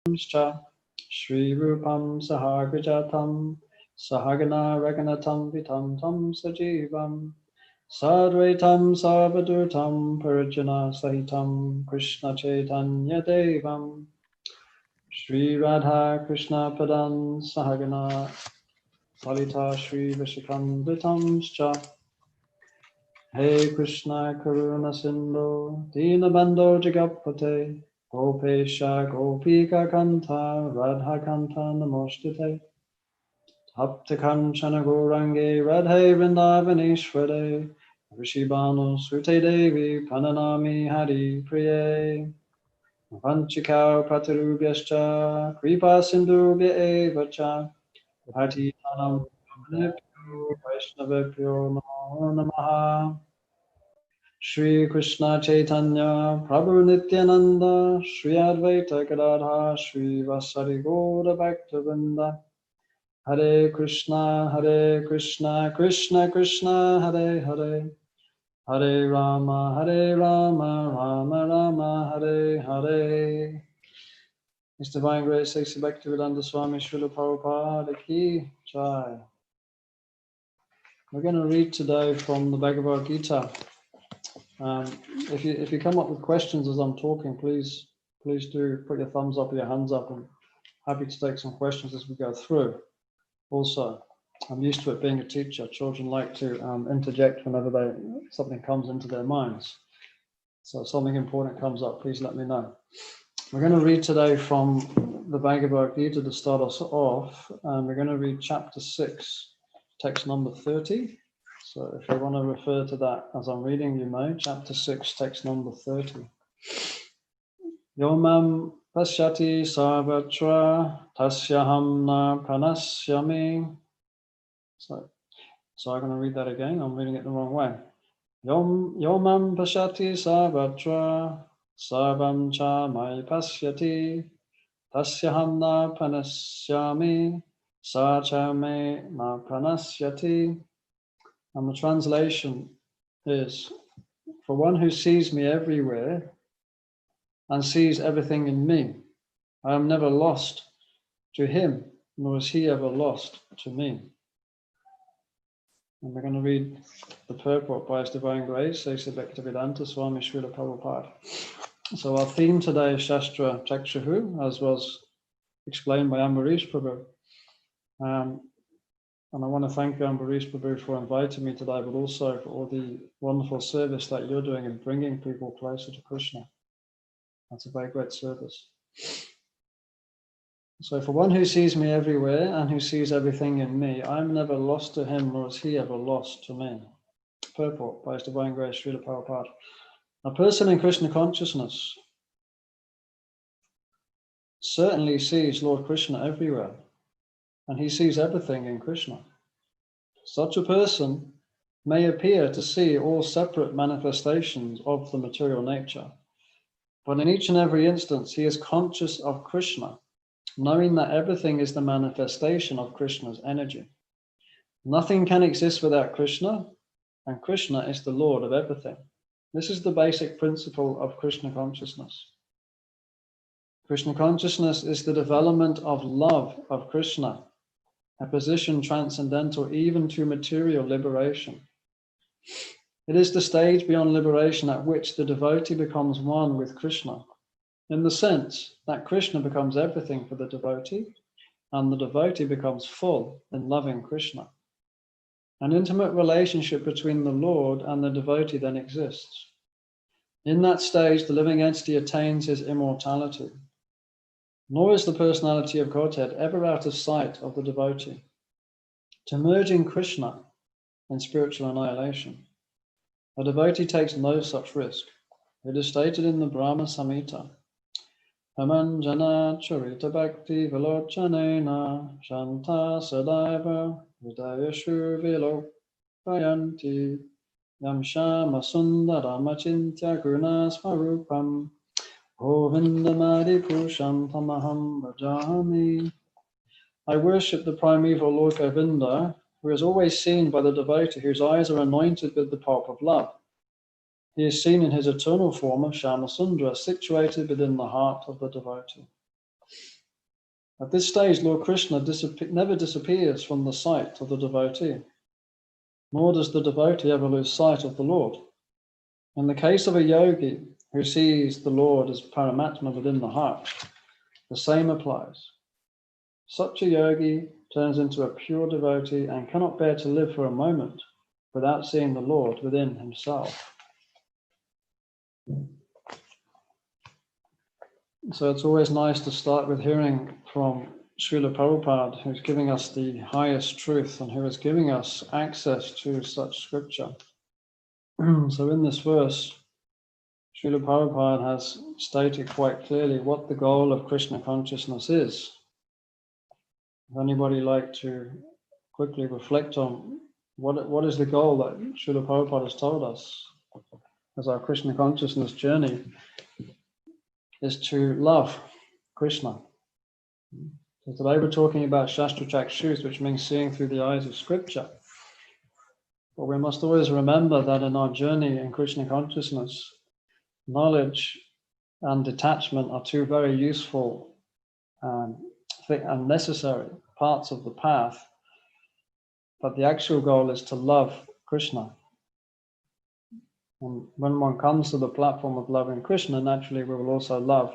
Shri Rupam Sahagrajatam Sahagana Raganatam Vitam Tam Sajivam Sadvaitam Sarvadutam Parijana Sahitam Krishna Chaitanya Devam Shri Radha Krishna Padan Sahagana Salita Shri Vishakam Vitamscha Hey Krishna Karuna Sindhu Dinabandho Jagapate Gopesha Gopika Kanta Radha Kanta Namostate Tapta Kanchana Gourange Radhe Vrindavaneshware Rishibano Sute Devi Pananami Hari Priye Vanchikau Pratarubhyascha Kripa Sindhubhya Evacha Bhati Tanam Vamanebhyo Vaishnavebhyo Namo Namaha Shri Krishna Chaitanya Prabhu Nityananda Shri Advaita Gadadha Shri Vasari Gaura Bhaktivinoda Hare Krishna Krishna Krishna Hare Hare Hare Rama Rama Rama Hare Hare. His Divine Grace A.C. Bhaktivedanta Swami Srila Prabhupada Ki Jai. We're going to read today from the Bhagavad Gita. If you come up with questions as I'm talking, please do put your thumbs up or your hands up. I'm happy to take some questions as we go through. Also, I'm used to it being a teacher. Children like to interject whenever something comes into their minds. So if something important comes up, please let me know. We're going to read today from the Bhagavad Gita to start us off, and we're going to read chapter 6, text number 30. So if you want to refer to that as I'm reading, you may. Chapter 6, text number 30. Yomam pasyati sarvatra tasyaham na pranasyami. So I'm going to read that again. I'm reading it the wrong way. Yomam pasyati sarvatra sarvam cha mai pasyati tasyaham na pranasyami sacha me na pranasyati. And the translation is, for one who sees me everywhere and sees everything in me, I am never lost to him, nor is he ever lost to me. And we're going to read the purport by His Divine Grace, A.C. Bhaktivedanta Swami Srila Prabhupada. So our theme today is Shashtra Chakshu, as was explained by Ambarish Prabhu. And I want to thank Ambarish Prabhu for inviting me today, but also for all the wonderful service that you're doing in bringing people closer to Krishna. That's a very great service. So for one who sees me everywhere and who sees everything in me, I'm never lost to him, nor is he ever lost to me. Purport by His Divine Grace, Srila Prabhupada. A person in Krishna consciousness certainly sees Lord Krishna everywhere, and he sees everything in Krishna. Such a person may appear to see all separate manifestations of the material nature, but in each and every instance he is conscious of Krishna, knowing that everything is the manifestation of Krishna's energy. Nothing can exist without Krishna, and Krishna is the Lord of everything. This is the basic principle of Krishna consciousness. Krishna consciousness is the development of love of Krishna, a position transcendental even to material liberation. It is the stage beyond liberation at which the devotee becomes one with Krishna, in the sense that Krishna becomes everything for the devotee, and the devotee becomes full in loving Krishna. An intimate relationship between the Lord and the devotee then exists. In that stage, the living entity attains his immortality. Nor is the personality of Godhead ever out of sight of the devotee. To merge in Krishna in spiritual annihilation, a devotee takes no such risk. It is stated in the Brahma Samhita, Amanjana Charita Bhakti Vilochanena Shanta Sadaiva Hridayashu Vilopayanti Yamshama Sundaramachintya Guna Smarupam Govindamadi Purusham Tamaham Bhajami. I worship the primeval Lord Govinda, who is always seen by the devotee whose eyes are anointed with the pulp of love. He is seen in his eternal form of Shyamasundara, situated within the heart of the devotee. At this stage, Lord Krishna never disappears from the sight of the devotee, nor does the devotee ever lose sight of the Lord. In the case of a yogi who sees the Lord as Paramatma within the heart, the same applies. Such a yogi turns into a pure devotee and cannot bear to live for a moment without seeing the Lord within himself. So it's always nice to start with hearing from Srila Prabhupada, who's giving us the highest truth and who is giving us access to such scripture. So in this verse, Srila Prabhupada has stated quite clearly what the goal of Krishna consciousness is. If anybody like to quickly reflect on what is the goal that Srila Prabhupada has told us as our Krishna consciousness journey, is to love Krishna. So today we're talking about Shashtra Chakshu, which means seeing through the eyes of scripture. But we must always remember that in our journey in Krishna consciousness, knowledge and detachment are two very useful and necessary parts of the path. But the actual goal is to love Krishna. And when one comes to the platform of loving Krishna, naturally we will also love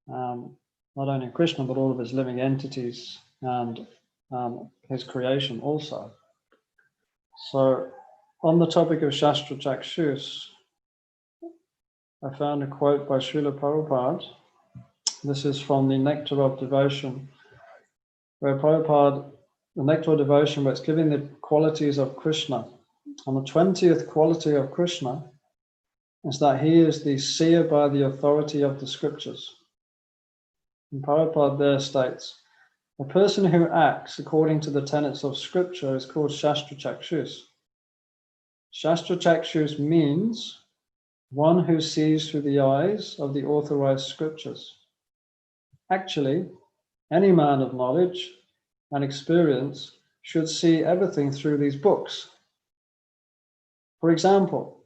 not only Krishna, but all of his living entities and his creation also. So on the topic of Shastra Chakshus, I found a quote by Srila Prabhupada. This is from the Nectar of Devotion, where Prabhupada, the Nectar of Devotion, where it's giving the qualities of Krishna. And the 20th quality of Krishna is that he is the seer by the authority of the scriptures. And Prabhupada there states, a person who acts according to the tenets of scripture is called Shastra Chakshus. Shastra Chakshus means one who sees through the eyes of the authorized scriptures. Actually, any man of knowledge and experience should see everything through these books. For example,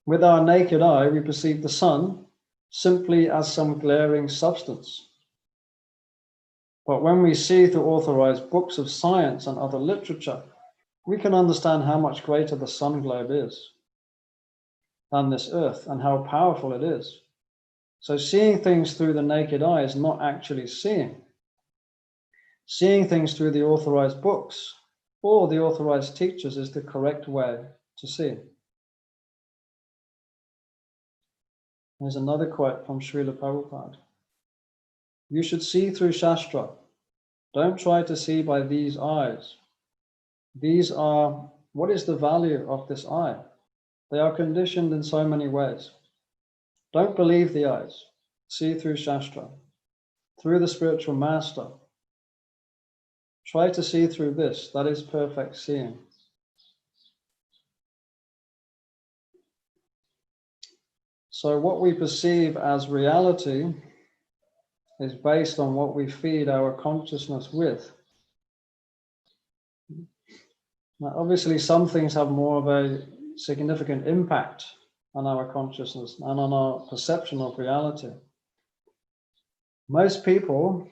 with our naked eye, we perceive the sun simply as some glaring substance. But when we see through authorized books of science and other literature, we can understand how much greater the sun globe is than this earth and how powerful it is. So seeing things through the naked eye is not actually seeing. Seeing things through the authorized books or the authorized teachers is the correct way to see. There's another quote from Srila Prabhupada. You should see through Shastra. Don't try to see by these eyes. These are, what is the value of this eye? They are conditioned in so many ways. Don't believe the eyes. See through Shastra, through the spiritual master. Try to see through this. That is perfect seeing. So what we perceive as reality is based on what we feed our consciousness with. Now, obviously, some things have more of a significant impact on our consciousness and on our perception of reality. Most people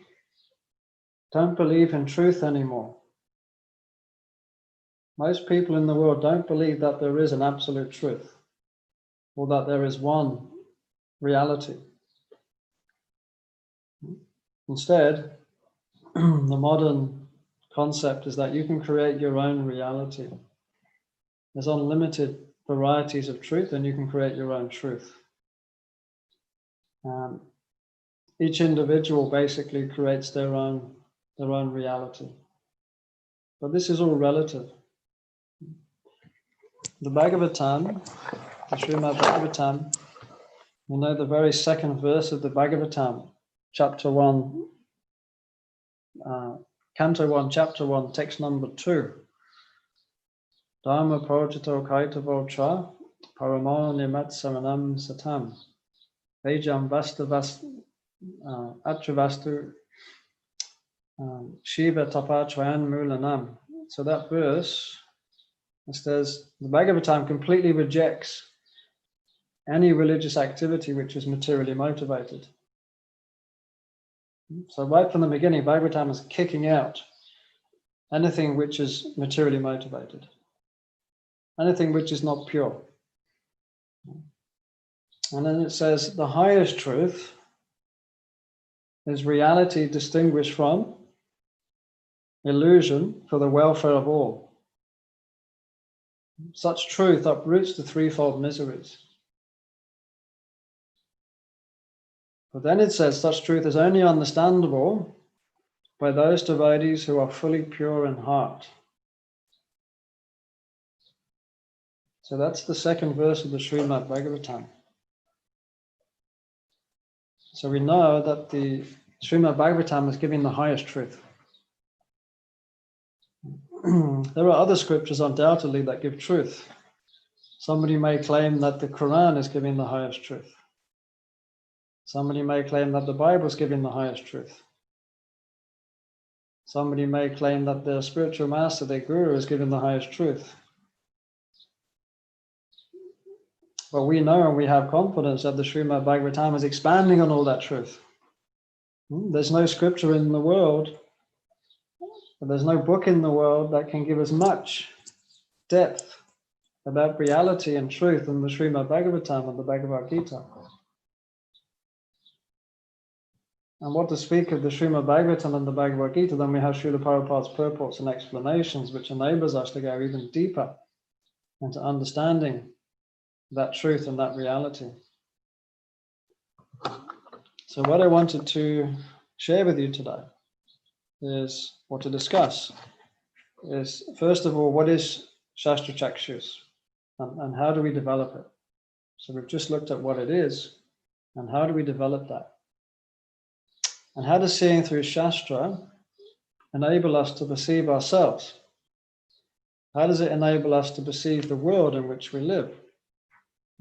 don't believe in truth anymore. Most people in the world don't believe that there is an absolute truth or that there is one reality. Instead, the modern concept is that you can create your own reality. There's unlimited varieties of truth and you can create your own truth. Each individual basically creates their own reality. But this is all relative. The Bhagavatam, the Srimad Bhagavatam, you know the very second verse of the Bhagavatam, chapter 1, Canto 1, chapter 1, text number 2. Dharma projito kaitavo cha paramo nimat samanam satam vejam atravastu shiva tapachvayan mulanam. So that verse, it says, the Bhagavatam completely rejects any religious activity which is materially motivated. So right from the beginning, Bhagavatam is kicking out anything which is materially motivated, anything which is not pure. And then it says the highest truth is reality distinguished from illusion for the welfare of all. Such truth uproots the threefold miseries. But then it says such truth is only understandable by those devotees who are fully pure in heart. So that's the second verse of the Srimad Bhagavatam. So we know that the Srimad Bhagavatam is giving the highest truth. There are other scriptures undoubtedly that give truth. Somebody may claim that the Quran is giving the highest truth. Somebody may claim that the Bible is giving the highest truth. Somebody may claim that their spiritual master, their guru, is giving the highest truth. But we know and we have confidence that the Srimad Bhagavatam is expanding on all that truth. There's no scripture in the world, there's no book in the world that can give as much depth about reality and truth than the Srimad Bhagavatam and the Bhagavad Gita. And what to speak of the Srimad Bhagavatam and the Bhagavad Gita, then we have Srila Prabhupada's purports and explanations, which enables us to go even deeper into understanding that truth and that reality. So what I wanted to share with you today is, or to discuss, is first of all, what is Shastra Chakshus and how do we develop it? So we've just looked at what it is and how do we develop that? And how does seeing through Shastra enable us to perceive ourselves? How does it enable us to perceive the world in which we live?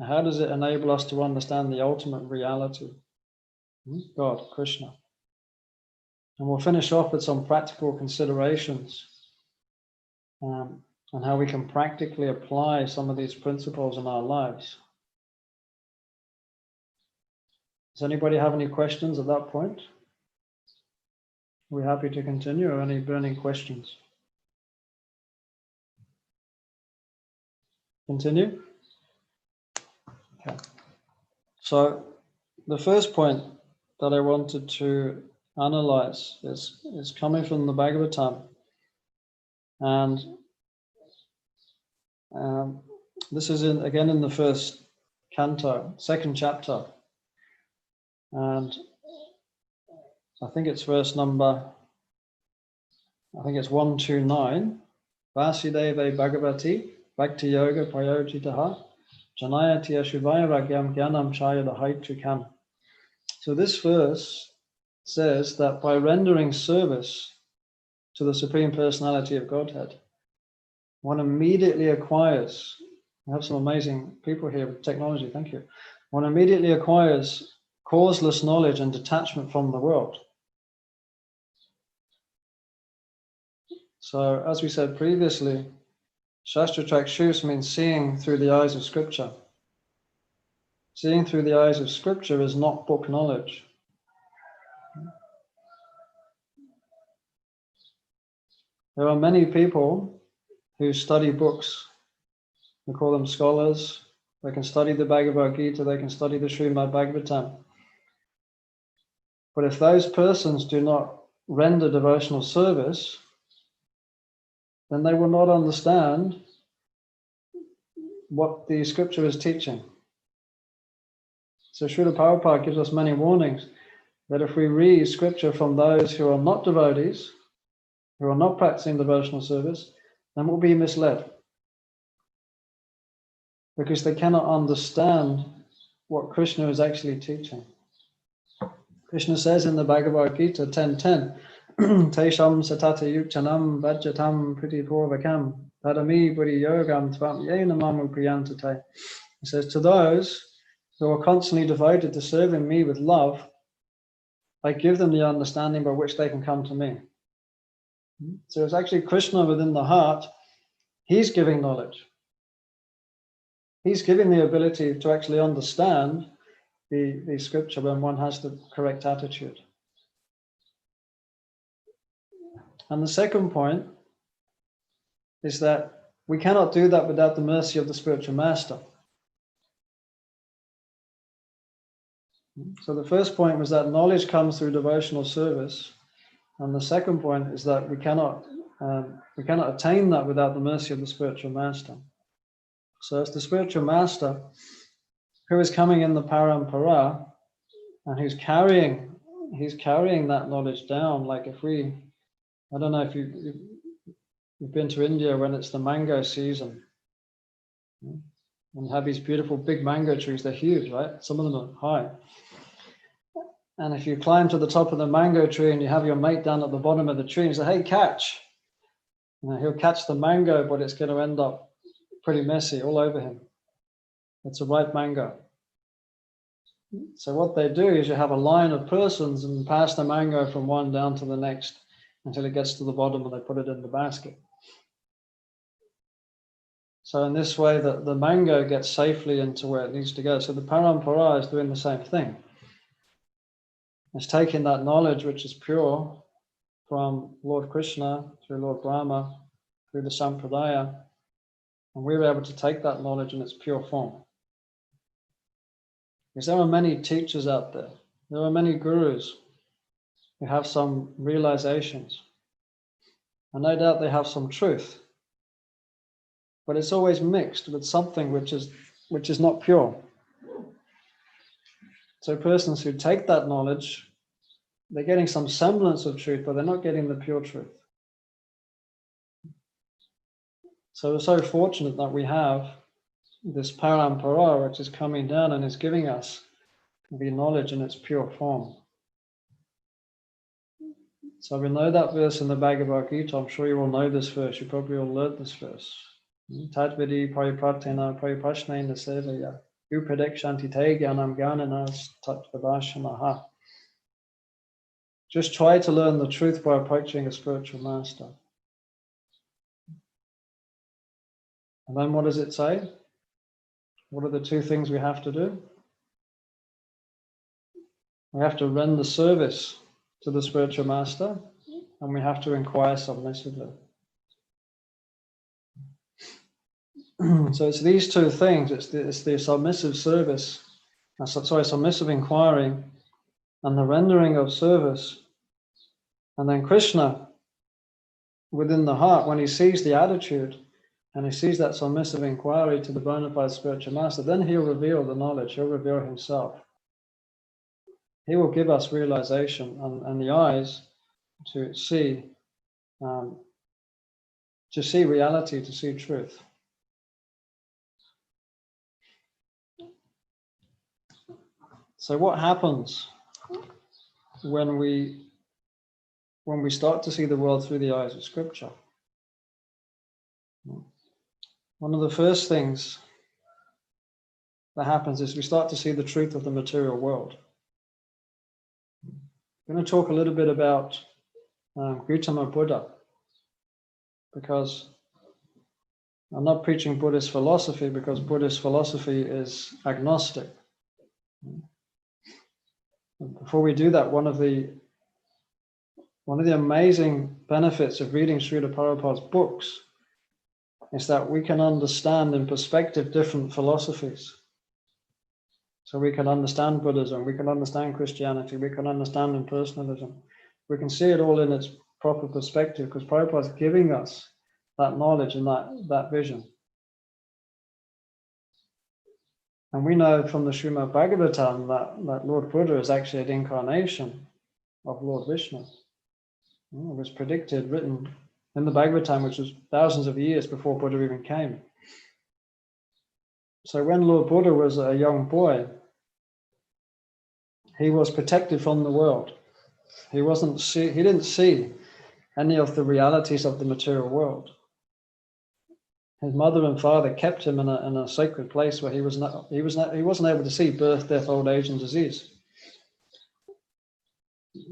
How does it enable us to understand the ultimate reality? God, Krishna. And we'll finish off with some practical considerations and how we can practically apply some of these principles in our lives. Does anybody have any questions at that point? We're happy to continue, or any burning questions? Continue? Okay. So the first point that I wanted to analyze is coming from the Bhagavatam. And this is again in the first canto, second chapter. And I think it's verse number, I think it's 129. Vasudeva Bhagavati Bhakti Yoga Prayojitaha Janayati Ashuvaya Ragyam Gyanam Chayada Haitrikam. So this verse says that by rendering service to the Supreme Personality of Godhead, one immediately acquires, we have some amazing people here with technology, thank you. One immediately acquires causeless knowledge and detachment from the world. So as we said previously, Shastra Chakshus means seeing through the eyes of Scripture. Seeing through the eyes of Scripture is not book knowledge. There are many people who study books. We call them scholars. They can study the Bhagavad Gita, they can study the Srimad Bhagavatam. But if those persons do not render devotional service, then they will not understand what the scripture is teaching. So Srila Prabhupada gives us many warnings that if we read scripture from those who are not devotees, who are not practicing devotional service, then we'll be misled. Because they cannot understand what Krishna is actually teaching. Krishna says in the Bhagavad Gita 10:10, Tesham satata yukchanam vajjatam pritipurvakam tadami buddhi yogam tvam yena mamu priyantate. He says, to those who are constantly devoted to serving me with love, I give them the understanding by which they can come to me. So it's actually Krishna within the heart. He's giving knowledge. He's giving the ability to actually understand the scripture when one has the correct attitude. And the second point is that we cannot do that without the mercy of the spiritual master. So the first point was that knowledge comes through devotional service, and the second point is that we cannot attain that without the mercy of the spiritual master. So it's the spiritual master who is coming in the parampara, and who's carrying that knowledge down. Like I don't know if you've been to India when it's the mango season, and you have these beautiful big mango trees. They're huge, right? Some of them are high. And if you climb to the top of the mango tree and you have your mate down at the bottom of the tree and say, hey, catch, he'll catch the mango, but it's going to end up pretty messy all over him. It's a ripe mango. So what they do is you have a line of persons and pass the mango from one down to the next until it gets to the bottom and they put it in the basket. So in this way, the mango gets safely into where it needs to go. So the parampara is doing the same thing. It's taking that knowledge which is pure from Lord Krishna through Lord Brahma, through the Sampradaya, and we're able to take that knowledge in its pure form. Because there are many teachers out there. There are many gurus who have some realizations. And no doubt they have some truth. But it's always mixed with something which is not pure. So persons who take that knowledge, they're getting some semblance of truth, but they're not getting the pure truth. So we're so fortunate that we have this parampara which is coming down and is giving us the knowledge in its pure form. So we know that verse in the Bhagavad Gita. I'm sure you all know this verse. You probably all learned this verse. Tadvidi paripratena paripashnena sevaya upradekshanti te gyanam gyananas tatvadashanaha. Just try to learn the truth by approaching a spiritual master. And then what does it say? What are the two things we have to do? We have to render service to the spiritual master, and we have to inquire submissively. So it's these two things. It's the submissive service, submissive inquiry, and the rendering of service. And then Krishna, within the heart, when he sees the attitude, and he sees that submissive inquiry to the bona fide spiritual master, then he'll reveal the knowledge, he'll reveal himself. He will give us realization and the eyes to see reality, to see truth. So what happens when we start to see the world through the eyes of Scripture? One of the first things that happens is we start to see the truth of the material world. I'm going to talk a little bit about Gautama Buddha, because I'm not preaching Buddhist philosophy, because Buddhist philosophy is agnostic. Before we do that, one of the amazing benefits of reading Srila Prabhupada's books is that we can understand in perspective different philosophies. So we can understand Buddhism, we can understand Christianity, we can understand impersonalism. We can see it all in its proper perspective, because Prabhupada is giving us that knowledge and that vision. And we know from the Srimad Bhagavatam that Lord Buddha is actually an incarnation of Lord Vishnu. It was predicted, written in the Bhagavatam, which was thousands of years before Buddha even came. So when Lord Buddha was a young boy, he was protected from the world. He didn't see any of the realities of the material world. His mother and father kept him in a sacred place where he wasn't able to see birth, death, old age, and disease.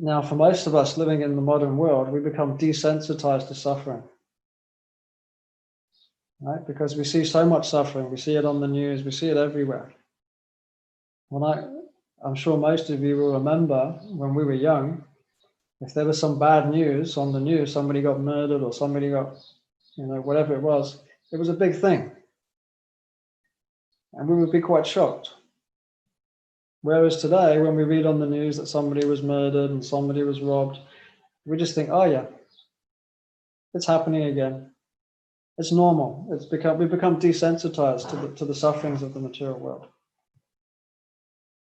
Now, for most of us living in the modern world, we become desensitized to suffering, right? Because we see so much suffering. We see it on the news. We see it everywhere. I'm sure most of you will remember when we were young, If there was some bad news on the news, somebody got murdered or somebody got, whatever it was a big thing. And we would be quite shocked. Whereas today, when we read on the news that somebody was murdered and somebody was robbed, we just think, oh yeah, it's happening again. It's normal. We've become desensitized to the sufferings of the material world.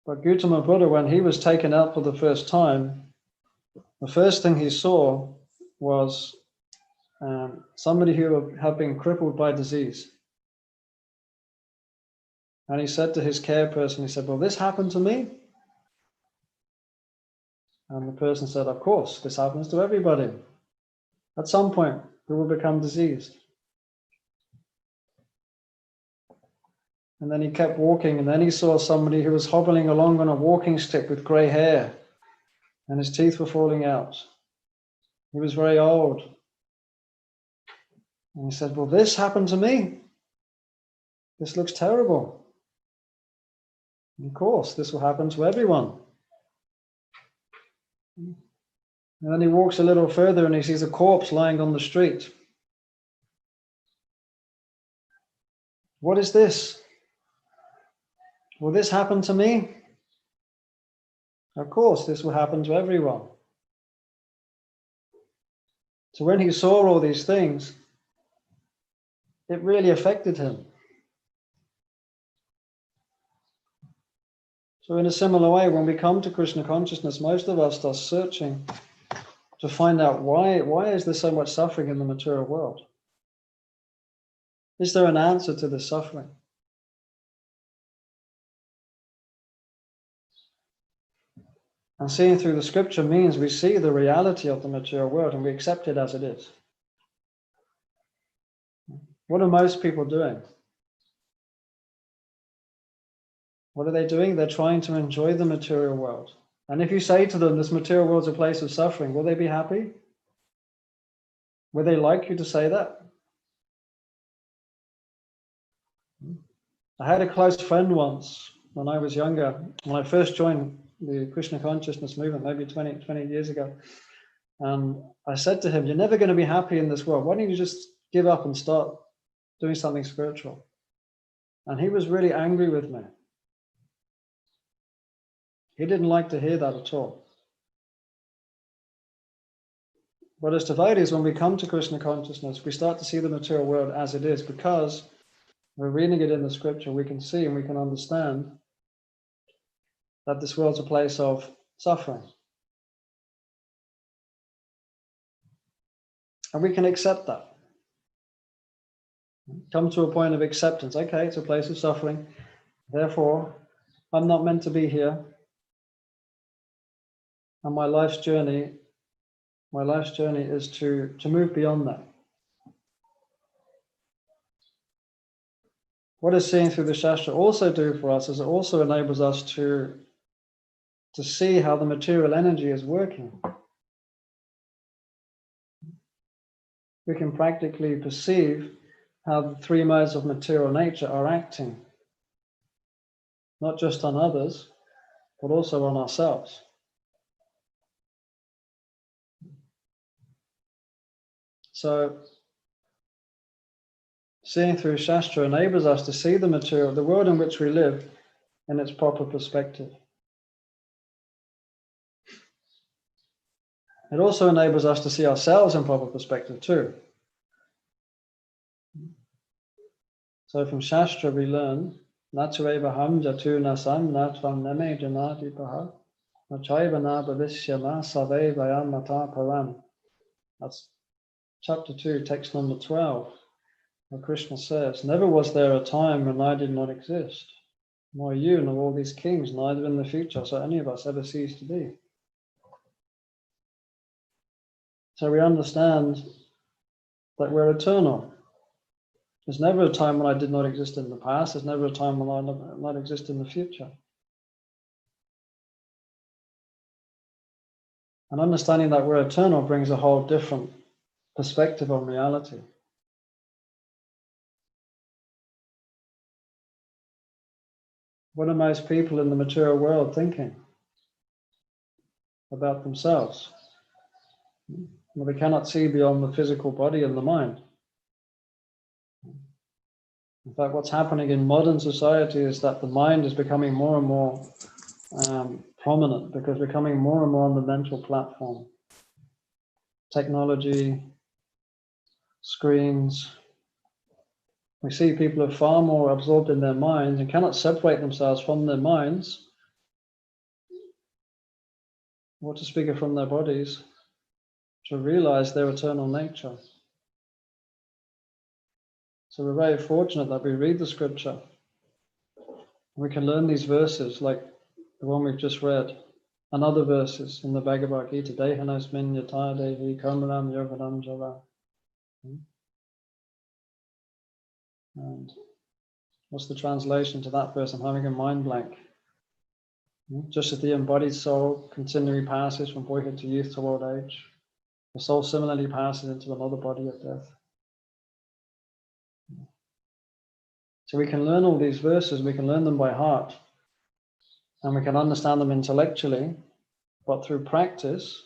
But Gautama Buddha, when he was taken out for the first time, the first thing he saw was somebody who had been crippled by disease. And he said to his care person, he said, "Will this happen to me?" And the person said, "Of course, this happens to everybody. At some point, we will become diseased." And then he kept walking, and then he saw somebody who was hobbling along on a walking stick with grey hair, and his teeth were falling out. He was very old. And he said, "Will this happen to me? This looks terrible." And of course, this will happen to everyone. And then he walks a little further and he sees a corpse lying on the street. What is this? Will this happen to me? Of course, this will happen to everyone. So when he saw all these things, it really affected him. So in a similar way, when we come to Krishna consciousness, most of us are searching to find out why is there so much suffering in the material world? Is there an answer to this suffering? And seeing through the scripture means we see the reality of the material world and we accept it as it is. What are most people doing? What are they doing? They're trying to enjoy the material world. And if you say to them, this material world is a place of suffering, will they be happy? Would they like you to say that? I had a close friend once when I was younger, when I first joined the Krishna consciousness movement, maybe 20 years ago. And I said to him, "You're never going to be happy in this world. Why don't you just give up and start doing something spiritual?" And he was really angry with me. He didn't like to hear that at all. But as devotees, when we come to Krishna consciousness, we start to see the material world as it is because we're reading it in the scripture. We can see and we can understand that this world's a place of suffering. And we can accept that. Come to a point of acceptance. Okay, it's a place of suffering. Therefore, I'm not meant to be here. And my life's journey is to move beyond that. What does seeing through the Shastra also do for us is it also enables us to see how the material energy is working. We can practically perceive how the three modes of material nature are acting, not just on others, but also on ourselves. So, seeing through Shastra enables us to see the material, the world in which we live, in its proper perspective. It also enables us to see ourselves in proper perspective too. So from Shastra we learn, Natvevaham jatu nasam natvam name janatipaha nachaiva na bhavishyama savevayam mata param. That's chapter 2, text number 12, where Krishna says, "Never was there a time when I did not exist, nor you, nor all these kings, neither in the future shall any of us ever cease to be." So we understand that we're eternal. There's never a time when I did not exist in the past. There's never a time when I did not exist in the future. And understanding that we're eternal brings a whole different perspective on reality. What are most people in the material world thinking about themselves? We cannot see beyond the physical body and the mind. In fact, what's happening in modern society is that the mind is becoming more and more prominent, because we're coming more and more on the mental platform. Technology, screens. We see people are far more absorbed in their minds and cannot separate themselves from their minds, or to speak of from their bodies, to realize their eternal nature. So we're very fortunate that we read the scripture. We can learn these verses like the one we've just read, and other verses in the Bhagavad Gita. Dehanosmin yata dehi karmanam yoganam java. And what's the translation to that verse? I'm having a mind blank. Just as the embodied soul continually passes from boyhood to youth to old age, the soul similarly passes into another body at death. So we can learn all these verses, we can learn them by heart, and we can understand them intellectually, but through practice,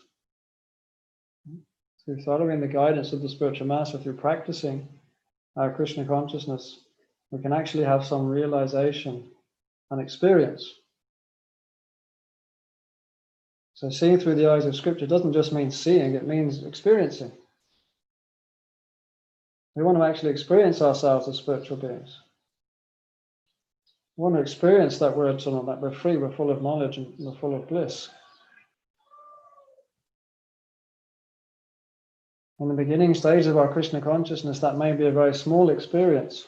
through following the guidance of the spiritual master, through practicing our Krishna consciousness, we can actually have some realization and experience. So seeing through the eyes of scripture doesn't just mean seeing, it means experiencing. We want to actually experience ourselves as spiritual beings. We want to experience that we're eternal, that we're free, we're full of knowledge, and we're full of bliss. In the beginning stage of our Krishna consciousness, that may be a very small experience.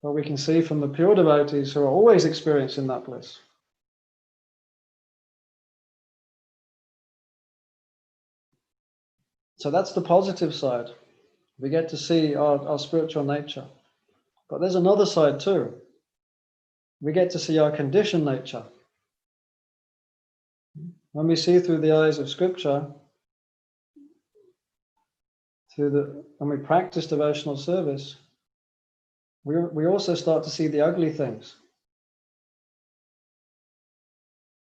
But we can see from the pure devotees who are always experiencing that bliss. So that's the positive side. We get to see our spiritual nature. But there's another side too. We get to see our conditioned nature. When we see through the eyes of scripture, when we practice devotional service, we also start to see the ugly things.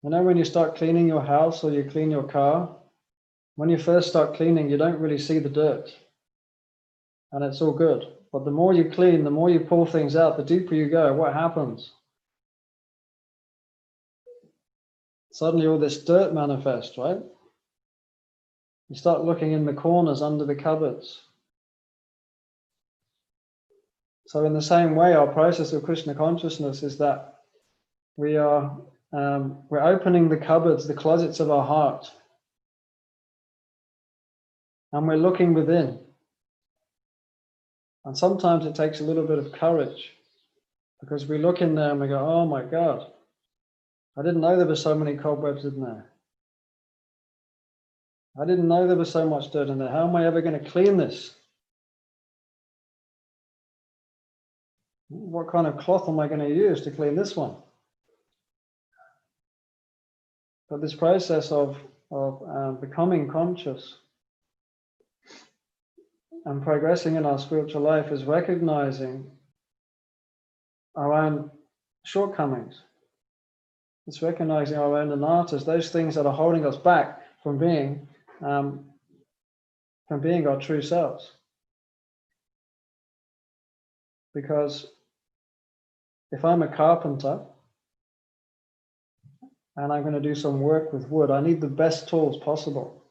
You know, when you start cleaning your house or you clean your car, when you first start cleaning, you don't really see the dirt. And it's all good. But the more you clean, the more you pull things out, the deeper you go, what happens? Suddenly all this dirt manifests, right? You start looking in the corners, under the cupboards. So in the same way, our process of Krishna consciousness is that we're opening the cupboards, the closets of our heart, and we're looking within. And sometimes it takes a little bit of courage, because we look in there and we go, oh my God, I didn't know there were so many cobwebs in there. I didn't know there was so much dirt in there. How am I ever going to clean this? What kind of cloth am I going to use to clean this one? But this process of becoming conscious and progressing in our spiritual life is recognizing our own shortcomings. It's recognizing our own anarthas, those things that are holding us back from being our true selves. Because if I'm a carpenter and I'm going to do some work with wood, I need the best tools possible.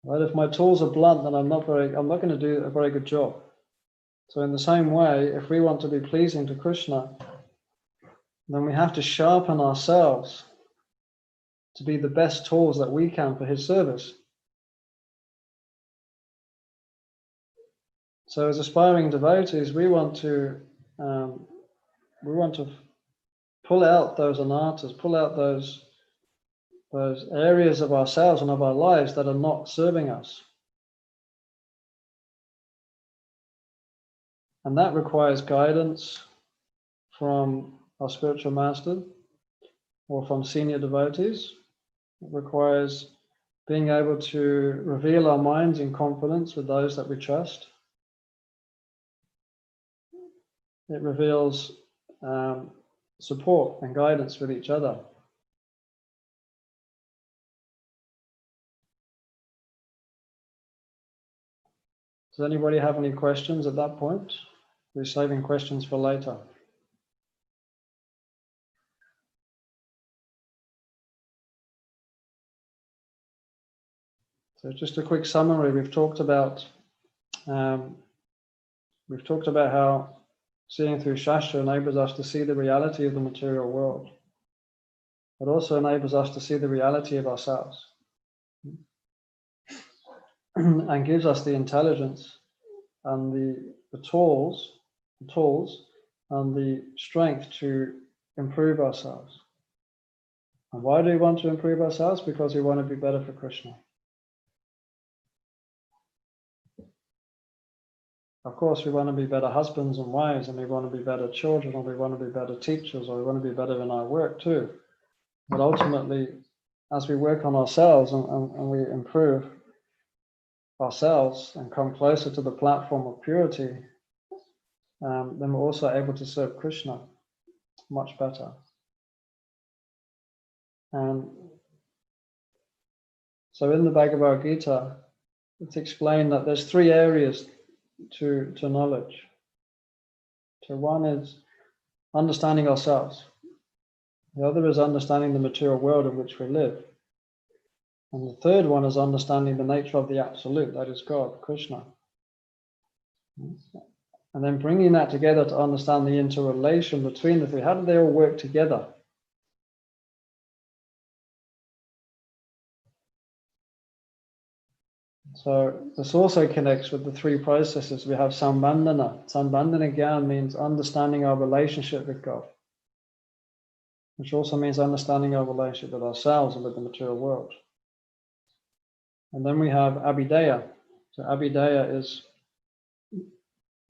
Right? If my tools are blunt, then I'm not going to do a very good job. So in the same way, if we want to be pleasing to Krishna, then we have to sharpen ourselves to be the best tools that we can for his service. So as aspiring devotees, we want to pull out those anarthas, pull out those areas of ourselves and of our lives that are not serving us. And that requires guidance from our spiritual master or from senior devotees. It requires being able to reveal our minds in confidence with those that we trust. It reveals support and guidance with each other. Does anybody have any questions at that point? We're saving questions for later. So just a quick summary. We've talked about how seeing through Shashtra enables us to see the reality of the material world. It also enables us to see the reality of ourselves and gives us the intelligence and the tools and the strength to improve ourselves. And why do we want to improve ourselves? Because we want to be better for Krishna. Of course, we want to be better husbands and wives, and we want to be better children, or we want to be better teachers, or we want to be better in our work too. But ultimately, as we work on ourselves and we improve ourselves and come closer to the platform of purity, then we're also able to serve Krishna much better. And so in the Bhagavad Gita, it's explained that there's 3 areas to knowledge. So one is understanding ourselves. The other is understanding the material world in which we live. And the third one is understanding the nature of the Absolute, that is God, Krishna. And then bringing that together to understand the interrelation between the 3. How do they all work together? So this also connects with the 3 processes. We have Sambandhana. Sambandhana Gyan means understanding our relationship with God, which also means understanding our relationship with ourselves and with the material world. And then we have Abhidheya. So Abhidheya is,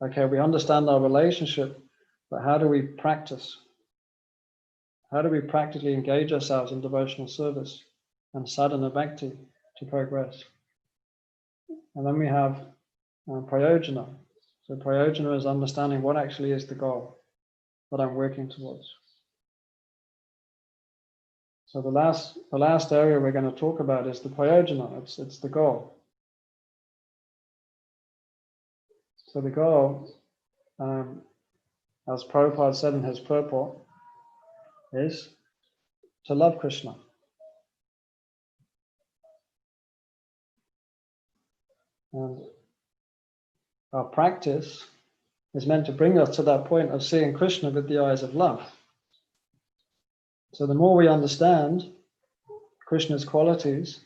okay, we understand our relationship, but how do we practice? How do we practically engage ourselves in devotional service and sadhana bhakti to progress? And then we have prayojana. So prayojana is understanding what actually is the goal that I'm working towards. So the last area we're going to talk about is the prayojana. It's the goal. So the goal, as Prabhupada said in his purport, is to love Krishna. And our practice is meant to bring us to that point of seeing Krishna with the eyes of love. So the more we understand Krishna's qualities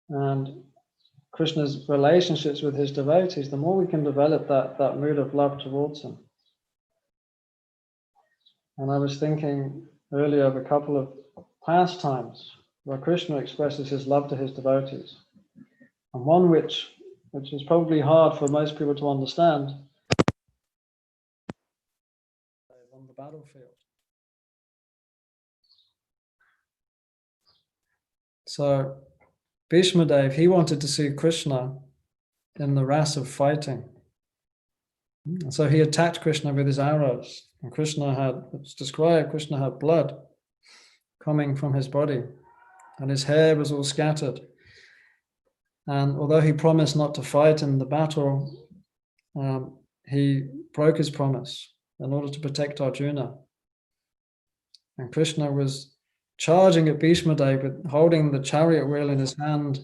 and Krishna's relationships with his devotees, the more we can develop that mood of love towards him. And I was thinking earlier of a couple of pastimes where Krishna expresses his love to his devotees. And one which is probably hard for most people to understand, on the battlefield. So Bhishma Dev, he wanted to see Krishna in the ras of fighting. And so he attacked Krishna with his arrows. And it's described, Krishna had blood coming from his body. And his hair was all scattered. And although he promised not to fight in the battle, he broke his promise in order to protect Arjuna. And Krishna was charging at Bhishma Dev, with holding the chariot wheel in his hand,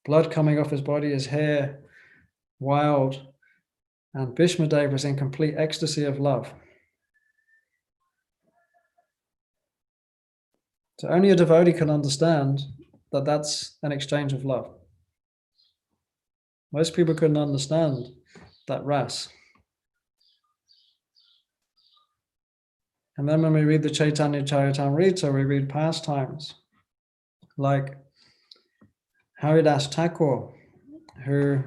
blood coming off his body, his hair wild. And Bhishma Dev was in complete ecstasy of love. So only a devotee can understand that that's an exchange of love. Most people couldn't understand that ras. And then when we read the Chaitanya Charitamrita, we read pastimes like Haridas Thakur, who,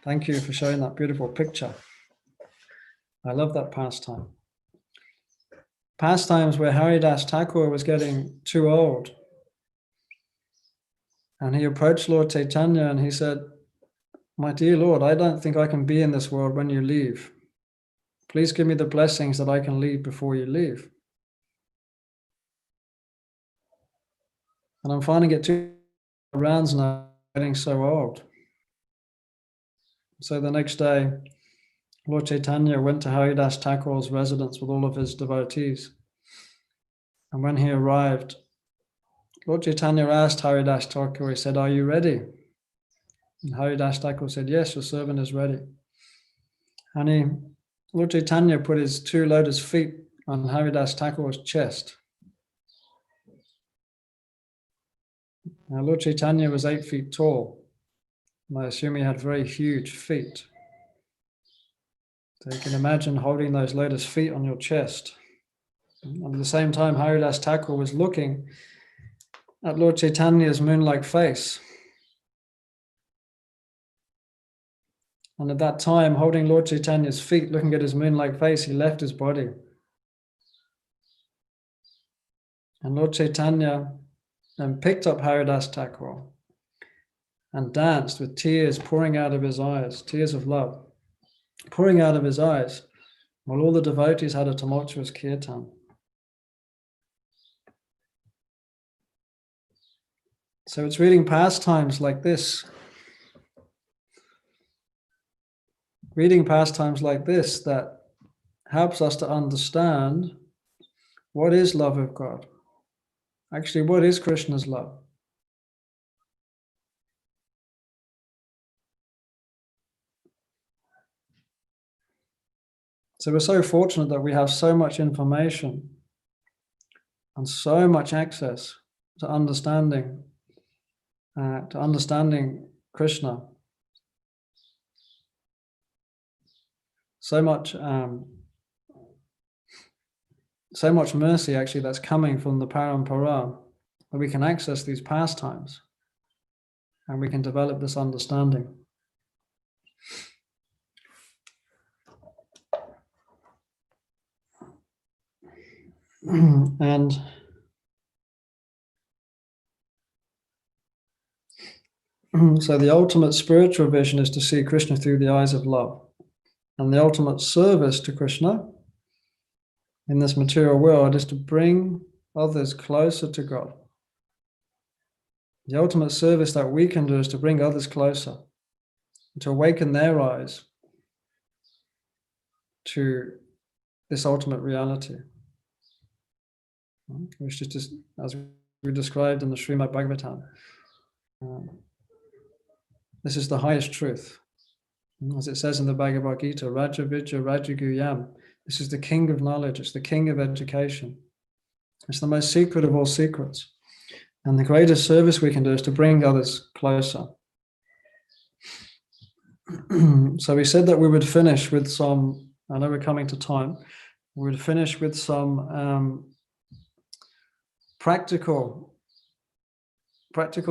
thank you for showing that beautiful picture. I love that pastime. Pastimes where Haridas Thakur was getting too old. And he approached Lord Chaitanya and he said, "My dear Lord, I don't think I can be in this world when you leave. Please give me the blessings that I can leave before you leave. And I'm finding it too rounds now, getting so old." So the next day, Lord Chaitanya went to Haridas Thakur's residence with all of his devotees. And when he arrived, Lord Chaitanya asked Haridas Thakur, he said, "Are you ready?" And Haridas Thakur said, "Yes, your servant is ready." And Lord Chaitanya put his 2 lotus feet on Haridas Thakur's chest. Now, Lord Chaitanya was 8 feet tall, and I assume he had very huge feet. So you can imagine holding those lotus feet on your chest. And at the same time, Haridas Thakur was looking at Lord Chaitanya's moon-like face. And at that time, holding Lord Chaitanya's feet, looking at his moon-like face, he left his body. And Lord Chaitanya then picked up Haridas Thakur and danced with tears pouring out of his eyes, tears of love, pouring out of his eyes, while all the devotees had a tumultuous kirtan. So it's reading pastimes like this, that helps us to understand what is love of God. Actually, what is Krishna's love? So we're so fortunate that we have so much information and so much access to understanding Krishna. So much mercy actually that's coming from the parampara, that we can access these pastimes and we can develop this understanding. And so the ultimate spiritual vision is to see Krishna through the eyes of love. And the ultimate service to Krishna in this material world is to bring others closer to God. The ultimate service that we can do is to bring others closer, to awaken their eyes to this ultimate reality, which is just, as we described in the Srimad Bhagavatam, this is the highest truth. As it says in the Bhagavad Gita, Raja Vidya Rajaguyam, this is the king of knowledge, it's the king of education. It's the most secret of all secrets. And the greatest service we can do is to bring others closer. So we said that we would finish with some, I know we're coming to time, we would finish with some practical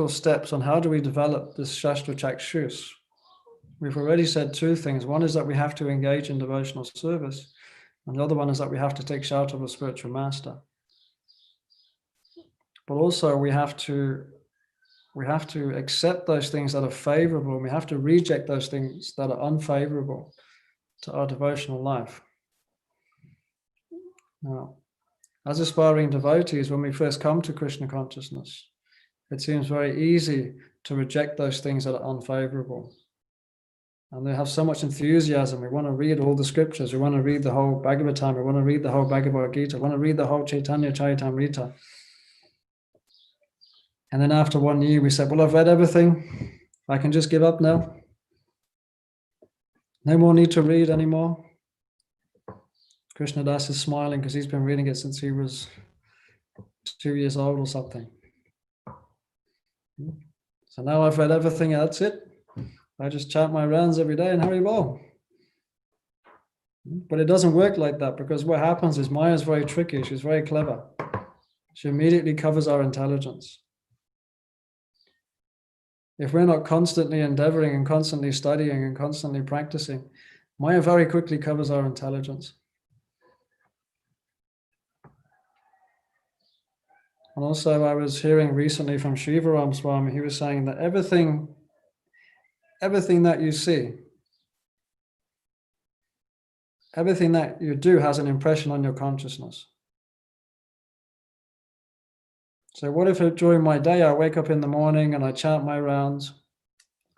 steps on how do we develop this Shastra Chakshus. We've already said 2 things. One is that we have to engage in devotional service, and the other one is that we have to take shelter of a spiritual master. But also we have to accept those things that are favorable, and we have to reject those things that are unfavorable to our devotional life. Now, as aspiring devotees, when we first come to Krishna consciousness, it seems very easy to reject those things that are unfavorable. And they have so much enthusiasm. We want to read all the scriptures. We want to read the whole Bhagavatam. We want to read the whole Bhagavad Gita. We want to read the whole Chaitanya Charitamrita. And then after 1 year, we said, well, I've read everything. I can just give up now. No more need to read anymore. Krishna Dasa is smiling because he's been reading it since he was 2 years old or something. So now I've read everything, that's it. I just chant my rounds every day and Haribol. But it doesn't work like that, because what happens is Maya is very tricky. She's very clever. She immediately covers our intelligence. If we're not constantly endeavoring and constantly studying and constantly practicing, Maya very quickly covers our intelligence. And also I was hearing recently from Shivaram Swami, he was saying that everything that you see, everything that you do has an impression on your consciousness. So what if during my day, I wake up in the morning and I chant my rounds,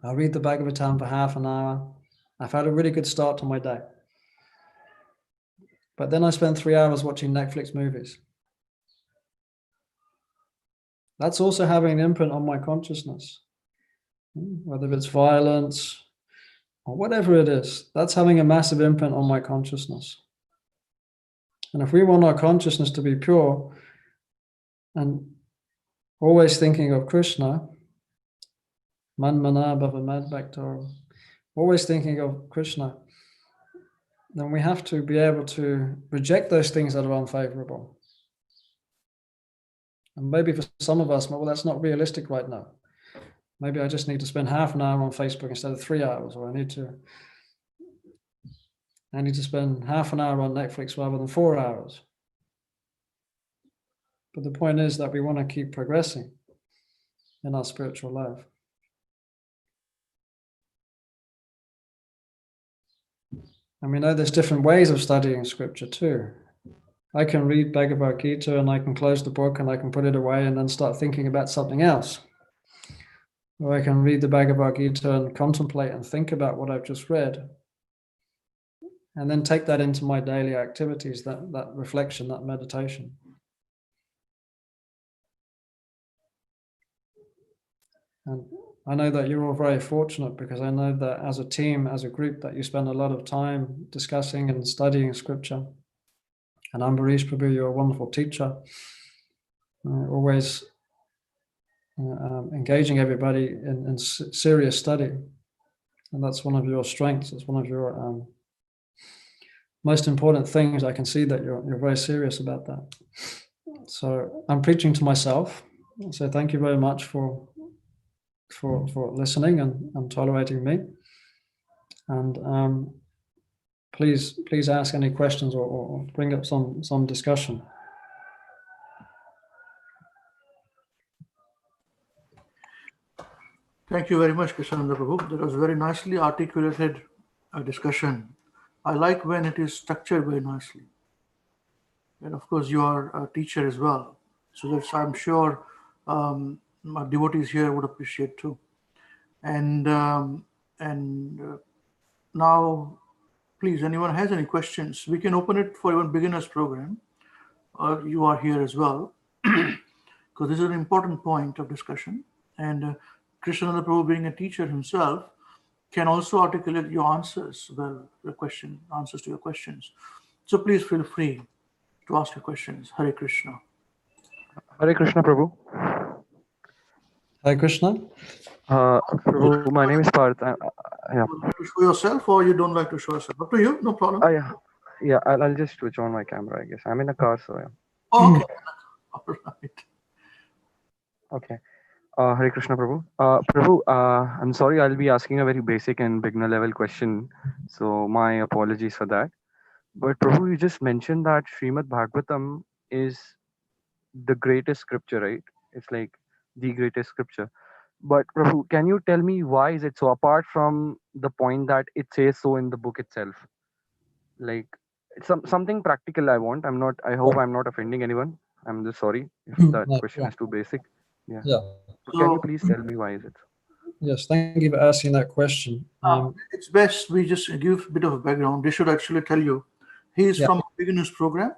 I read the Bhagavatam for half an hour, I've had a really good start to my day. But then I spend 3 hours watching Netflix movies. That's also having an imprint on my consciousness. Whether it's violence or whatever it is, that's having a massive imprint on my consciousness. And if we want our consciousness to be pure and always thinking of Krishna, man mana bhava mad bhakta, always thinking of Krishna, then we have to be able to reject those things that are unfavorable. And maybe for some of us, well, that's not realistic right now. Maybe I just need to spend half an hour on Facebook instead of 3 hours, or I need to spend half an hour on Netflix rather than 4 hours. But the point is that we want to keep progressing in our spiritual life. And we know there's different ways of studying scripture too. I can read Bhagavad Gita and I can close the book and I can put it away and then start thinking about something else. Or I can read the Bhagavad Gita and contemplate and think about what I've just read. And then take that into my daily activities, that reflection, that meditation. And I know that you're all very fortunate because I know that as a team, as a group, that you spend a lot of time discussing and studying scripture. And Ambarish Prabhu, you're a wonderful teacher, always engaging everybody in serious study. And that's one of your strengths. It's one of your most important things. I can see that you're very serious about that. So I'm preaching to myself. So thank you very much for listening and tolerating me. And please ask any questions or bring up some discussion. Thank you very much, Krishnananda Prabhu. That was very nicely articulated discussion. I like when it is structured very nicely. And of course, you are a teacher as well. So that's, I'm sure my devotees here would appreciate too. And now, please, anyone has any questions, we can open it for even beginners program, or you are here as well, because this is an important point of discussion. And Krishnananda Prabhu, being a teacher himself, can also articulate your answers, answers to your questions. So please feel free to ask your questions. Hare Krishna. Hare Krishna, Prabhu. Hare Krishna. Prabhu, my name is Parth. Yeah. Would you like to show yourself, or you don't like to show yourself? Up to you, no problem. Yeah. I'll just switch on my camera, I guess. I'm in a car, so yeah. Oh, okay. All right. Okay. Hare Krishna, Prabhu. Prabhu, I'm sorry, I'll be asking a very basic and beginner level question, so my apologies for that. But Prabhu, you just mentioned that Srimad Bhagavatam is the greatest scripture, right? It's like the greatest scripture. But Prabhu, can you tell me why is it so, apart from the point that it says so in the book itself? Like, it's something practical I want. I hope I'm not offending anyone. I'm just sorry if that question is too basic. Yeah. So can you please tell me why is it? Yes, thank you for asking that question. It's best we just give a bit of a background. They should actually tell you. He's from a beginners program.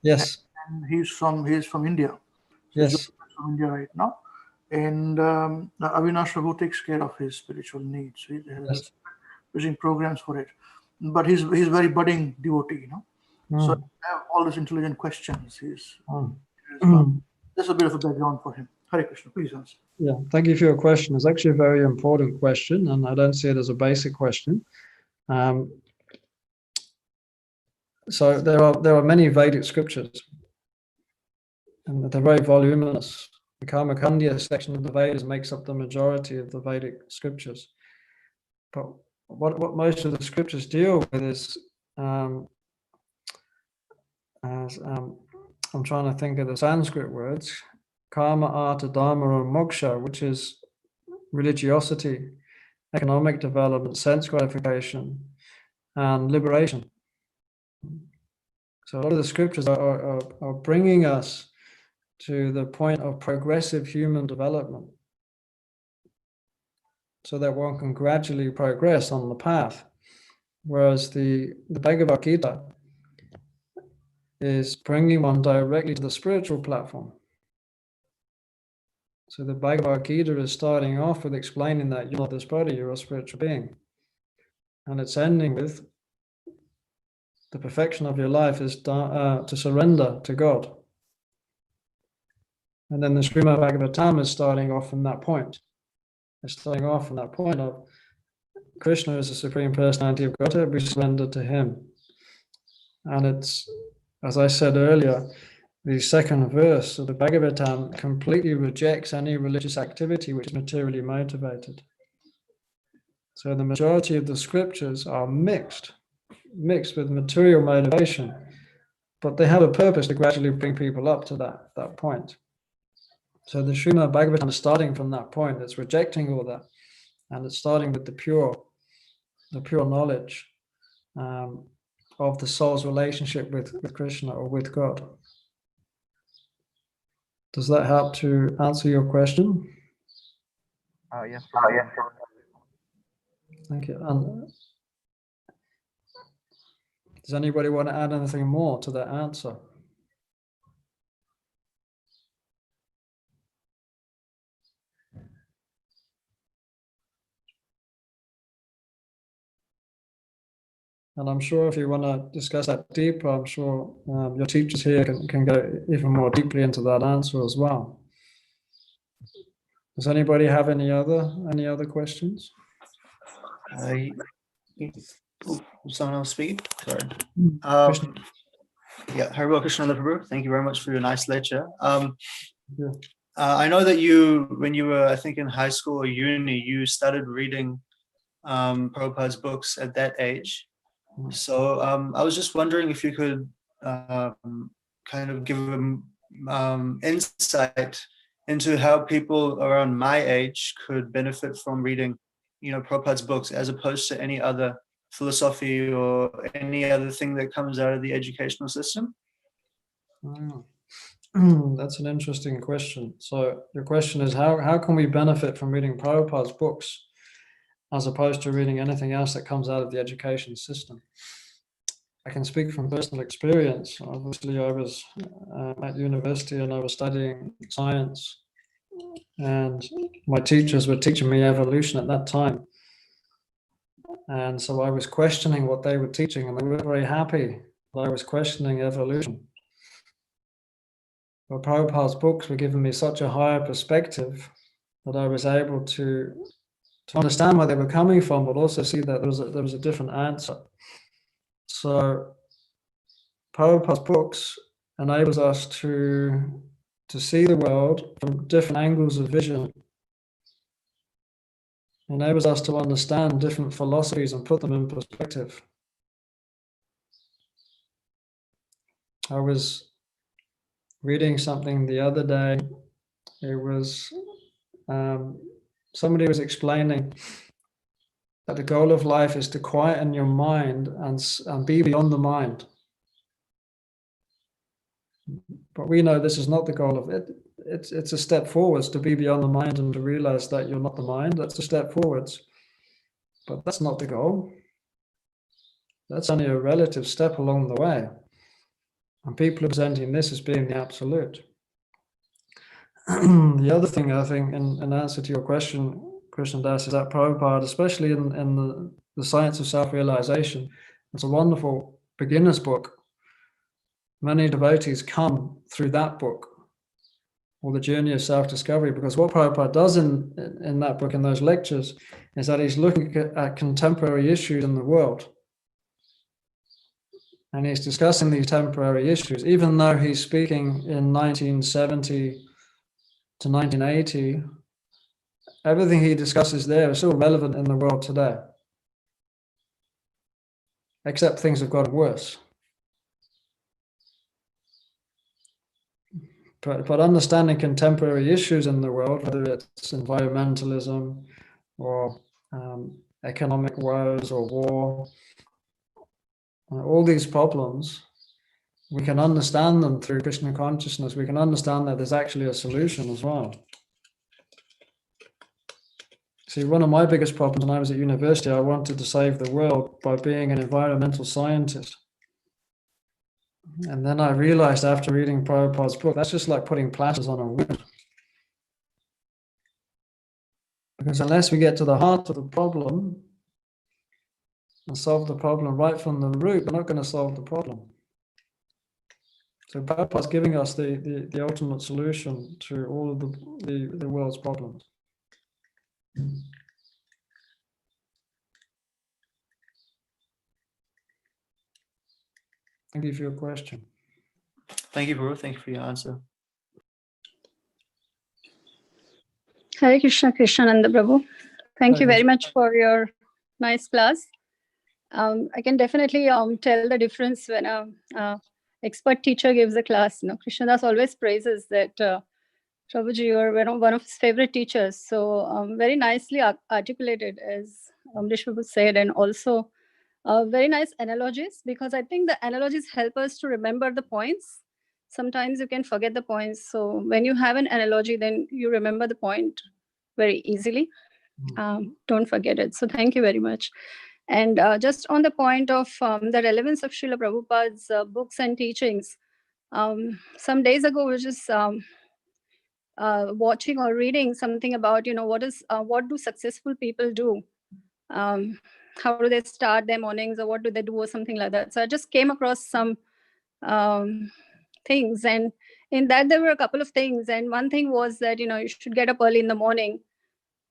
Yes. And he's from India. So yes. He's from India right now. And Avinash Prabhu takes care of his spiritual needs. He has using programs for it. But he's very budding devotee, So I have all these intelligent questions. That's a bit of a background for him. Hare Krishna, please answer. Yeah, thank you for your question. It's actually a very important question, and I don't see it as a basic question. So there are many Vedic scriptures, and they're very voluminous. The Karmakandya section of the Vedas makes up the majority of the Vedic scriptures. But what most of the scriptures deal with is, I'm trying to think of the Sanskrit words, karma, artha, dharma, and moksha, which is religiosity, economic development, sense gratification, and liberation. So a lot of the scriptures are bringing us to the point of progressive human development, so that one can gradually progress on the path. whereas the Bhagavad Gita is bringing one directly to the spiritual platform. So the Bhagavad Gita is starting off with explaining that you're not this body, you're a spiritual being. And it's ending with the perfection of your life is to surrender to God. And then the Srimad Bhagavatam is starting off from that point. It's starting off from that point of Krishna is the Supreme Personality of Godhead, we surrender to Him. And it's, as I said earlier, the second verse of the Bhagavatam completely rejects any religious activity which is materially motivated. So the majority of the scriptures are mixed with material motivation, but they have a purpose to gradually bring people up to that point. So the Srimad Bhagavatam is starting from that point. It's rejecting all that, and it's starting with the pure knowledge of the soul's relationship with Krishna or with God. Does that help to answer your question? Yes. Thank you. And does anybody want to add anything more to that answer? And I'm sure if you want to discuss that deeper, I'm sure your teachers here can go even more deeply into that answer as well. Does anybody have any other questions? Someone else speak? Sorry. Krishna. Yeah, Hare Krishnananda Prabhu, thank you very much for your nice lecture. Yeah. I know that when you were, I think, in high school or uni, you started reading Prabhupada's books at that age. So I was just wondering if you could kind of give insight into how people around my age could benefit from reading, Prabhupada's books as opposed to any other philosophy or any other thing that comes out of the educational system. That's an interesting question. So your question is how can we benefit from reading Prabhupada's books as opposed to reading anything else that comes out of the education system? I can speak from personal experience. Obviously, I was at university and I was studying science, and my teachers were teaching me evolution at that time. And so I was questioning what they were teaching, and they were very happy that I was questioning evolution. But Prabhupada's books were giving me such a higher perspective that I was able to understand where they were coming from, but also see that there was a different answer. So Prabhupada's books enables us to see the world from different angles of vision. Enables us to understand different philosophies and put them in perspective. I was reading something the other day. It was somebody was explaining that the goal of life is to quieten your mind and be beyond the mind. But we know this is not the goal of it. It's a step forwards to be beyond the mind and to realize that you're not the mind. That's a step forwards. But that's not the goal. That's only a relative step along the way. And people are presenting this as being the absolute. The other thing I think, in answer to your question, Krishnananda, is that Prabhupada, especially in the Science of Self-Realization, it's a wonderful beginner's book. Many devotees come through that book, or the journey of self-discovery, because what Prabhupada does in that book, in those lectures, is that he's looking at contemporary issues in the world. And he's discussing these temporary issues, even though he's speaking in 1970 to 1980, everything he discusses there is still relevant in the world today. Except things have gotten worse. But understanding contemporary issues in the world, whether it's environmentalism or economic woes or war, all these problems, we can understand them through Krishna consciousness. We can understand that there's actually a solution as well. See, one of my biggest problems when I was at university, I wanted to save the world by being an environmental scientist. And then I realized after reading Prabhupada's book, that's just like putting plasters on a wound. Because unless we get to the heart of the problem and solve the problem right from the root, we're not going to solve the problem. So Prabhupada's giving us the ultimate solution to all of the world's problems. Thank you for your question. Thank you, Prabhu. Thank you for your answer. Hare Krishna, Krishnananda Prabhu. Thank you very much for your nice class. I can definitely tell the difference when a expert teacher gives a class. Krishnadas always praises that Prabhuji, you are one of his favorite teachers. So very nicely articulated, as Amrish Prabhu said, and also very nice analogies, because I think the analogies help us to remember the points. Sometimes you can forget the points. So when you have an analogy, then you remember the point very easily. Don't forget it. So thank you very much. And just on the point of the relevance of Srila Prabhupada's books and teachings, some days ago, we were just watching or reading something about, what do successful people do? How do they start their mornings, or what do they do, or something like that. So I just came across some things, and in that there were a couple of things. And one thing was that, you should get up early in the morning.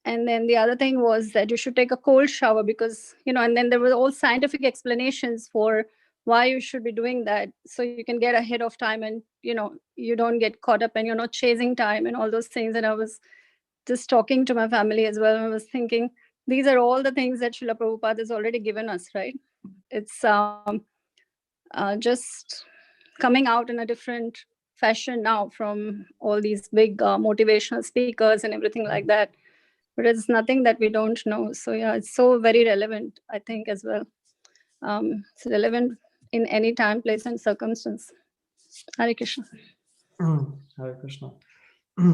And then the other thing was that you should take a cold shower because, and then there were all scientific explanations for why you should be doing that. So you can get ahead of time and, you don't get caught up and you're not chasing time and all those things. And I was just talking to my family as well. And I was thinking, these are all the things that Srila Prabhupada has already given us, right? It's just coming out in a different fashion now from all these big motivational speakers and everything like that. But it's nothing that we don't know. So yeah, it's so very relevant, I think, as well. It's relevant in any time, place, and circumstance. Hare Krishna. Hare Krishna.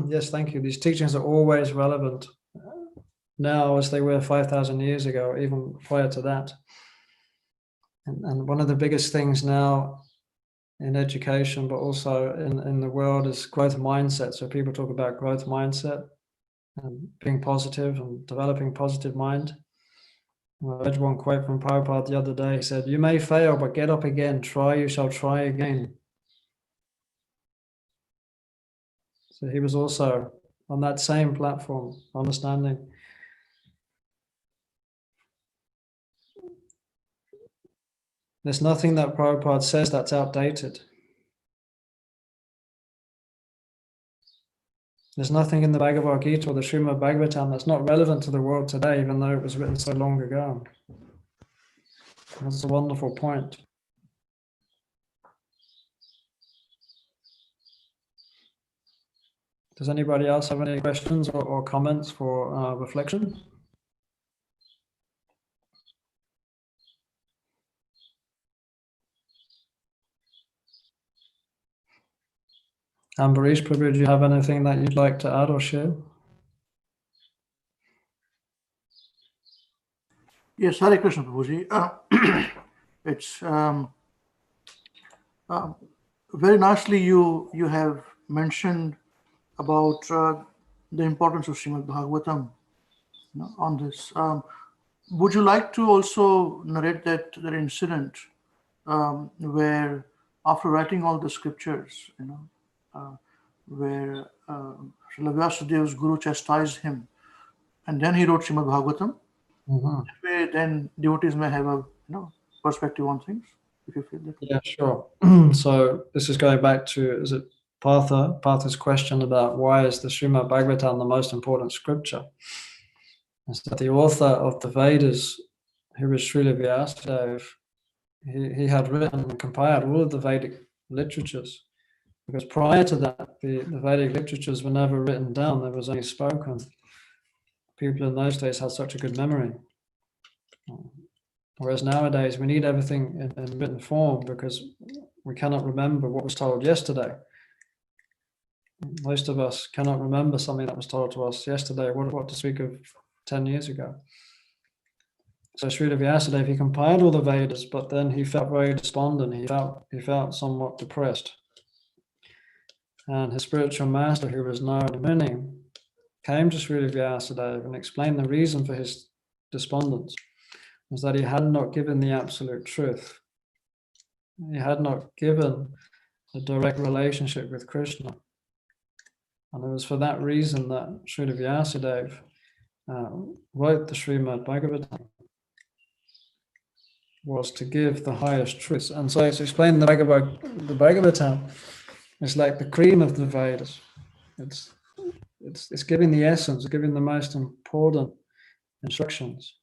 Yes, thank you. These teachings are always relevant now as they were 5,000 years ago, even prior to that. And one of the biggest things now in education, but also in the world, is growth mindset. So people talk about growth mindset and being positive and developing positive mind. I read one quote from Prabhupada the other day. He said, "You may fail, but get up again. Try, you shall try again." So he was also on that same platform, understanding. There's nothing that Prabhupada says that's outdated. There's nothing in the Bhagavad Gita or the Srimad Bhagavatam that's not relevant to the world today, even though it was written so long ago. That's a wonderful point. Does anybody else have any questions or comments for reflection? Ambarish Prabhu, do you have anything that you'd like to add or share? Yes, Hare Krishna Prabhuji. It's very nicely you have mentioned about the importance of Srimad Bhagavatam on this. Would you like to also narrate that incident where after writing all the scriptures, where Srila Vyasadev's guru chastised him, and then he wrote Srimad Bhagavatam? Mm-hmm. That way, then devotees may have a perspective on things, if you feel that. Yeah, sure. So this is going back to, is it Partha's question about why is the Srimad Bhagavatam the most important scripture? Is that the author of the Vedas, who was Srila Vyasadeva, he had written and compiled all of the Vedic literatures. Because prior to that, the Vedic literatures were never written down, they was only spoken. People in those days had such a good memory. Whereas nowadays, we need everything in written form because we cannot remember what was told yesterday. Most of us cannot remember something that was told to us yesterday. What to speak of 10 years ago. So Srila Vyasadeva, he compiled all the Vedas, but then he felt very despondent. He felt somewhat depressed. And his spiritual master, who was Narada Muni, came to Srila Vyasadeva and explained the reason for his despondence was that he had not given the absolute truth. He had not given a direct relationship with Krishna. And it was for that reason that Srila Vyasadeva wrote the Srimad Bhagavatam, was to give the highest truth. And so it's explained the Bhagavatam is like the cream of the Vedas. It's giving the essence, giving the most important instructions.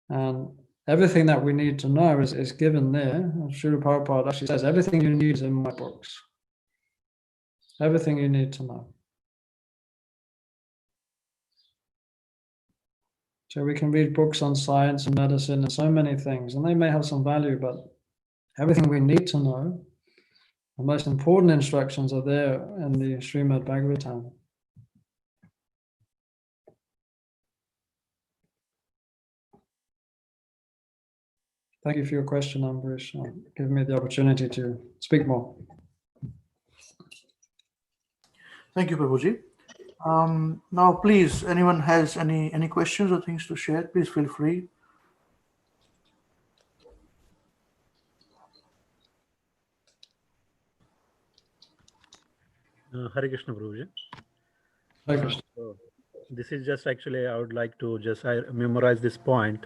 And everything that we need to know is given there. And Srila Prabhupada actually says, everything you need is in my books. Everything you need to know. So we can read books on science and medicine and so many things, and they may have some value, but everything we need to know, the most important instructions are there in the Srimad Bhagavatam. Thank you for your question, Ambrish, giving me the opportunity to speak more. Thank you, Prabhuji. Now, please, anyone has any questions or things to share, please feel free. Hare Krishna, Prabhuji. Hare Krishna. So this is just actually, I would like to just memorize this point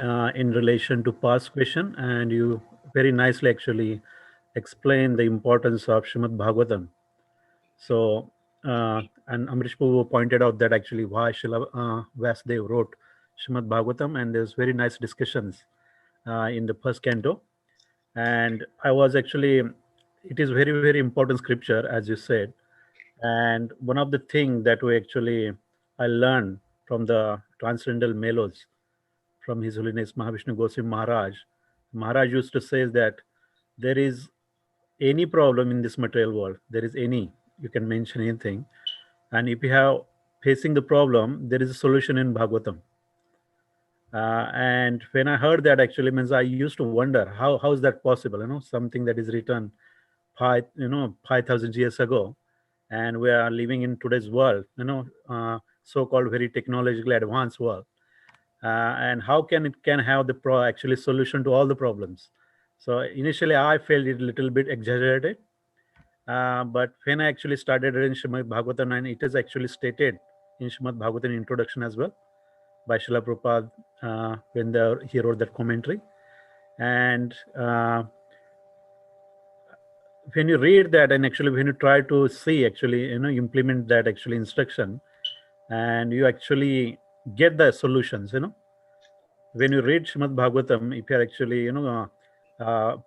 in relation to past question, and you very nicely actually explain the importance of Srimad Bhagavatam. So, and Amrish Prabhu pointed out that actually why Srila Vyasadeva wrote Srimad Bhagavatam, and there's very nice discussions in the first canto. And I was actually, it is very, very important scripture, as you said. And one of the things that I learned from the transcendental mellows from His Holiness Mahavishnu Goswami Maharaj. Maharaj used to say that there is any problem in this material world, there is any, you can mention anything. And if you have facing the problem, there is a solution in Bhagavatam. And when I heard that, actually means I used to wonder how is that possible? You know, something that is written 5,000 years ago, and we are living in today's world, so-called very technologically advanced world, and how can it have the actually solution to all the problems? So initially I felt it a little bit exaggerated, but when I actually started reading Srimad Bhagavatam, and it is actually stated in Srimad Bhagavatam introduction as well by Srila Prabhupada when he wrote that commentary. And when you read that, and actually when you try to see implement that instruction, and you actually get the solutions, when you read Srimad Bhagavatam, if you're actually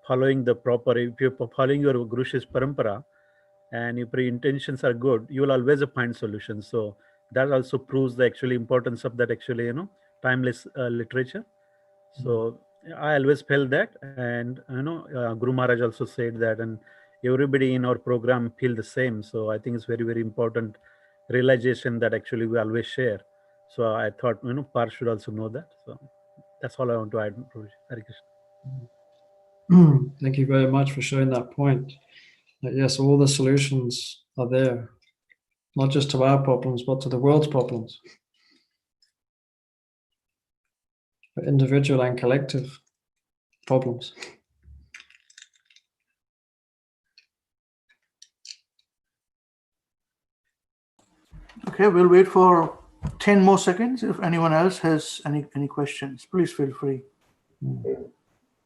following the proper, if you're following your Guru Shish Parampara, and if your intentions are good, you will always find solutions. So that also proves the importance of that timeless literature. So I always felt that, and Guru Maharaj also said that, and everybody in our program feel the same. So I think it's very, very important realization that actually we always share. So I thought Parth should also know that. So that's all I want to add. Hare Krishna. Thank you very much for showing that point. That yes, all the solutions are there, not just to our problems, but to the world's problems, for individual and collective problems. Okay, we'll wait for 10 more seconds. If anyone else has any questions, please feel free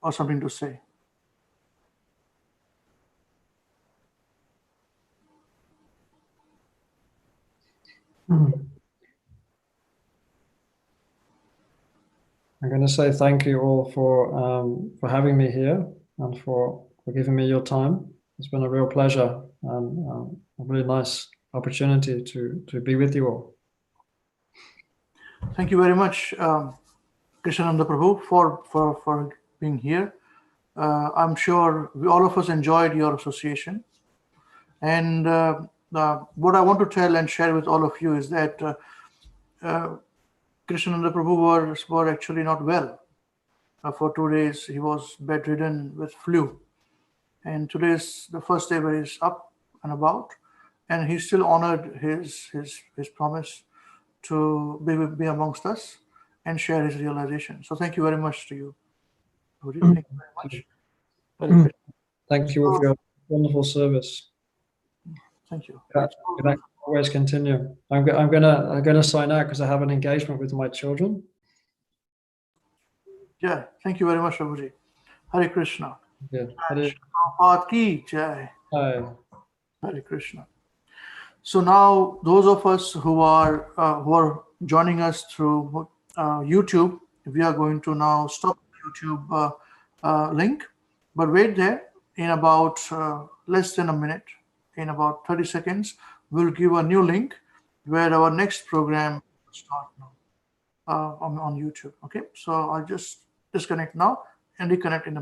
or something to say. I'm going to say thank you all for having me here and for giving me your time. It's been a real pleasure and a really nice opportunity to be with you all. Thank you very much, Krishnananda Prabhu, for being here. I'm sure all of us enjoyed your association. And what I want to tell and share with all of you is that Krishnananda Prabhu were actually not well. For 2 days, he was bedridden with flu. And today is the first day where he's up and about, and he still honored his promise to be amongst us and share his realization. So thank you very much to you. Thank you very much. Hare Krishna. Thank you for your wonderful service. Thank you. Can I always continue? I'm gonna sign out because I have an engagement with my children. Yeah, thank you very much, Prabhuji. Hare Krishna. Yeah. Hare Prabhupada ki jai. Hare. Hare Krishna. So now, those of us who are joining us through YouTube, we are going to now stop the YouTube link, but wait there. In about less than a minute, in about 30 seconds, we'll give a new link where our next program will start now on YouTube. Okay, so I'll just disconnect now and reconnect in a